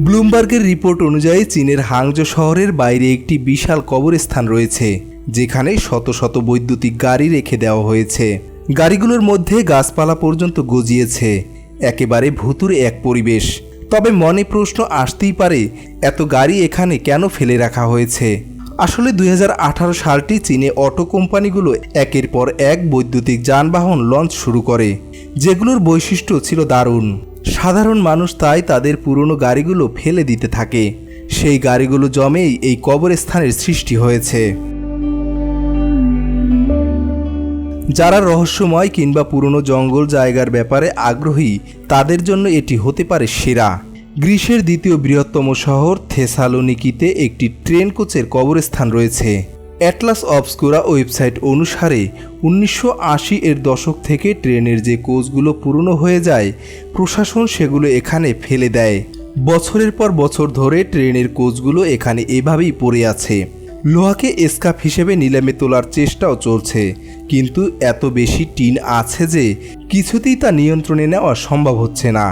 ব্লুমবার্গের report অনুযায়ী চীনের হাংজো শহরের বাইরে একটি বিশাল কবরস্থান রয়েছে, যেখানে শত শত বৈদ্যুতিক গাড়ি রেখে দেওয়া হয়েছে। গাড়িগুলোর মধ্যে গাছপালা পর্যন্ত গজিয়েছে। একেবারে ভুতুড়ে এক পরিবেশ। তবে মনে প্রশ্ন আসতেই পারে, এত গাড়ি এখানে কেন ফেলে রাখা হয়েছে? আসলে 2018 সালটি চীনে অটো কোম্পানিগুলো একের পর এক বৈদ্যুতিক যানবাহন লঞ্চ শুরু করে, যেগুলোর বৈশিষ্ট্য ছিল দারুণ। সাধারণ মানুষ তাই তাদের পুরনো গাড়িগুলো ফেলে দিতে থাকে। সেই গাড়িগুলো জমেই এই কবরস্থানের সৃষ্টি হয়েছে। যারা রহস্যময় কিংবা পুরনো জঙ্গল জায়গার ব্যাপারে আগ্রহী, তাদের জন্য এটি হতে পারে সেরা। গ্রিসের দ্বিতীয় বৃহত্তম শহর থেসালোনিকিতে একটি ট্রেন কোচের কবরস্থান রয়েছে। অ্যাটলাস অবস্কুরা ওয়েবসাইট অনুসারে 1980 এর দশক থেকে ট্রেনের যে কোচগুলো পুরনো হয়ে যায়, প্রশাসন সেগুলো এখানে ফেলে দেয়। বছরের পর বছর ধরে ট্রেনের কোচগুলো এখানে এভাবেই পড়ে আছে। লোহাকে স্ক্র্যাপ হিসেবে নিলামে তোলার চেষ্টাও চলছে, কিন্তু এত বেশি টিন আছে যে কিছুতেই তা নিয়ন্ত্রণে নেওয়া সম্ভব হচ্ছে না।